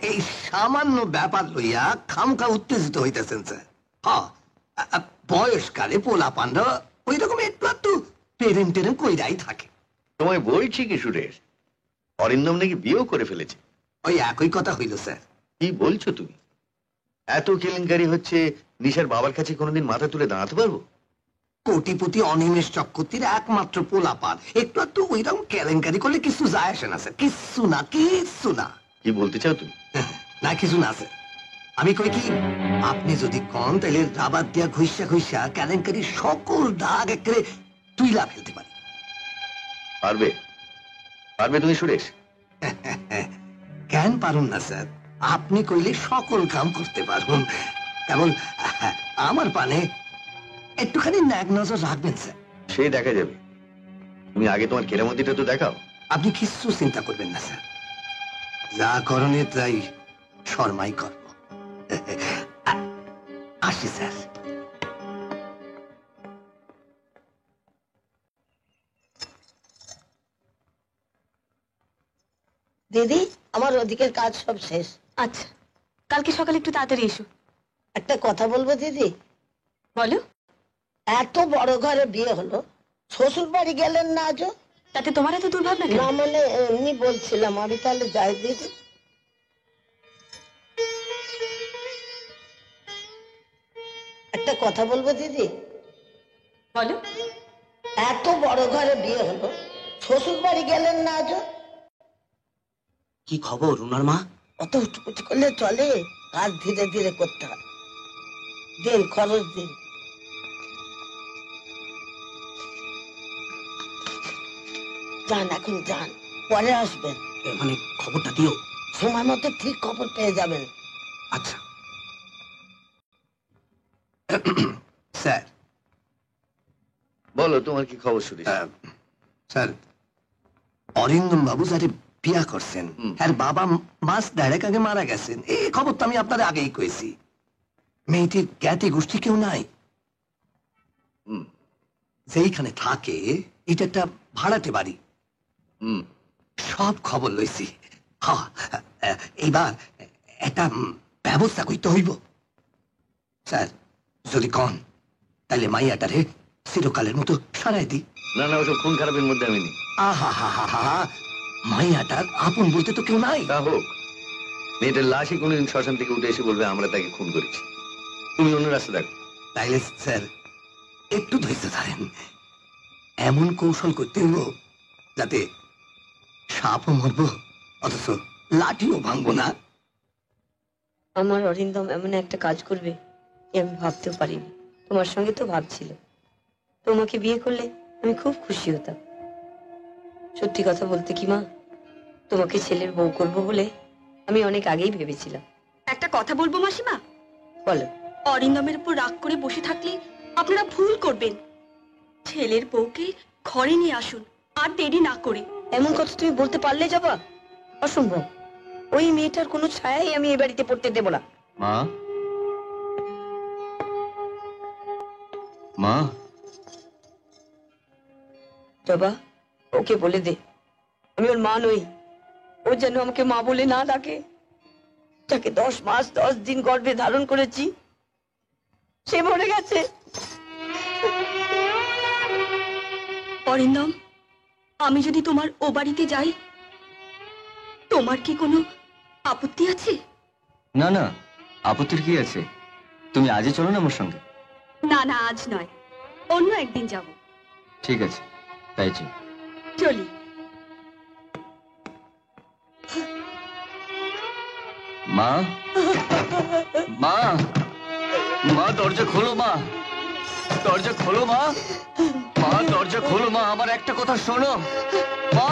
এই সামান্য ব্যাপার লইয়া খামখা উত্তেজিত হইতেছেন স্যার। হ্যাঁ, বয়সকালে পোলা পান্ডা ওই রকম একটু একটু পেরেন টেরেন কইরাই থাকে। তোমায় বলছি কি সুরেশ, অরিন্দম নাকি বিয়েও করে ফেলেছে। ওই একই কথা হইল স্যার। কি বলছো তুমি? এত কেলেঙ্কারি হচ্ছে, নিশার বাবার কাছে কোনোদিন মাথা তুলে দাঁড়াতে পারবো? কোটিপতি অনিমেষ চক্রবর্তীর একমাত্র পোলা পান, একটু একটু ওই রকম কেলেঙ্কারি করলে কিছু যায় আসে না স্যার। কিচ্ছু না, কিচ্ছু না। কি বলতে চাও তুমি? না কিছু না স্যার, আমি কই কি, আপনি যদি কন তাহলে রাবার দিয়া ঘুষা ঘুষা কেলেঙ্কারি সকল দাগ একেবারে তুইলা ফেলতে পারি। পারবে? পারবে তুমি সুরেশ? কেন পারুন না স্যার, আপনি কইলে সকল কাম করতে পারুন। কেবল আমার পানে একটুখানি ন্যাক নজর রাখবেন স্যার। সে দেখা যাবে, তুমি আগে তোমার কেরামতিটা তো দেখাও। আপনি কিচ্ছু চিন্তা করবেন না স্যার, যা করণের তাই শর্মাই করব। আসি স্যার। দিদি, আমার ওদিকের কাজ সব শেষ। আচ্ছা, কালকে সকালে একটু তাড়াতাড়ি এসো। একটা কথা বলবো দিদি। বলো। এত বড় ঘরে বিয়ে হলো, শ্বশুর বাড়ি গেলেন না আজও? তাতে তোমার এত দুর্ভাবনা কেন? না মানে এমনি বলছিলাম, আমি তাহলে যাই দিদি। একটা কথা বলবো দিদি। বলো। এত বড় ঘরে বিয়ে হলো, শ্বশুর বাড়ি গেলেন না আজও? কি খবর রুনার মা? অত উঠুপুটি করলে চলে, কাজ ধীরে ধীরে করতে হয়। দিন খরচ দিন। যান, এখন যান, পরে আসবেন। মানে খবরটা দিও। সময় মতো ঠিক খবর পেয়ে যাবেন। আচ্ছা স্যার। বলো, তোমার কি খবর সুরেশ? স্যার, অরিন্দম বাবু যারে বিয়া করছেন, আর বাবা মাস দেড়েক আগে মারা গেছেন, এই খবর তো আমি আপনার আগেই কইছি। মেয়েটির জ্ঞাতি গোষ্ঠী কেউ নাই। যেইখানে থাকে এটা একটা ভাড়াটে বাড়ি। সব খবর লইছি। হ্যাঁ, এইবার একটা ব্যবস্থা করতে হইব। স্যার, যদি কন তাহলে মাইয়াটারে চিরকালের মতো সারাই দিই। না না, ওসব খুন খারাপের মধ্যে আমি নেই। আহা হা হা হা, মাইয়াটার আপন বলতে তো কেউ নাই। তা হোক, মেয়েটার লাশই কোনদিন শ্মশান থেকে উঠে এসে বলবে আমরা তাকে খুন করেছি। তুমি অন্য রাস্তা দেখো। তাইলে স্যার একটু ধৈর্য ধরেন, এমন কৌশল করতে হইব যাতে সাপও মরবো অথচ লাঠিও ভাঙবো না। আমার অরিন্দম এমন একটা কাজ করবে আমি ভাবতেও পারিনি। তোমার সঙ্গে তো ভাবছিল, তোমাকে বিয়ে করলে আমি খুব খুশি হতাম। সত্যি কথা বলতে কি মা, তোমাকে ছেলের বউ করবো বলে আমি অনেক আগেই ভেবেছিলাম। একটা কথা বলবো মাসিমা? বলো। অরিন্দমের উপর রাগ করে বসে থাকলে আপনারা ভুল করবেন। ছেলের বউকে ঘরে নিয়ে আসুন, আর দেরি না করে। এমন কথা তুমি বলতে পারলে যাবা? অসম্ভব। ওই মেয়েটার কোনো ছায়াই আমি এ বাড়িতে পড়তে দেব না। মা, মা। জবা, ওকে বলে দে আমি ওর মা নই। ও যেন আমাকে মা বলে না ডাকে। যাকে 10 মাস 10 দিন গর্ভে ধারণ করেছি, সে মরে গেছে। অরিন্দম, আমি যদি তোমার ও বাড়িতে যাই, তোমার কি কোনো আপত্তি আছে? না না, আপত্তির কি আছে? তুমি আজই চলো না আমার সঙ্গে। না না, আজ নয়, অন্য একদিন যাব। ঠিক আছে, তাই চল। চলি। মা, মা, মা দরজা খোলো। মা দরজা খোলো। মা, মা দরজা খোলো। মা, আমার একটা কথা শোনো। মা।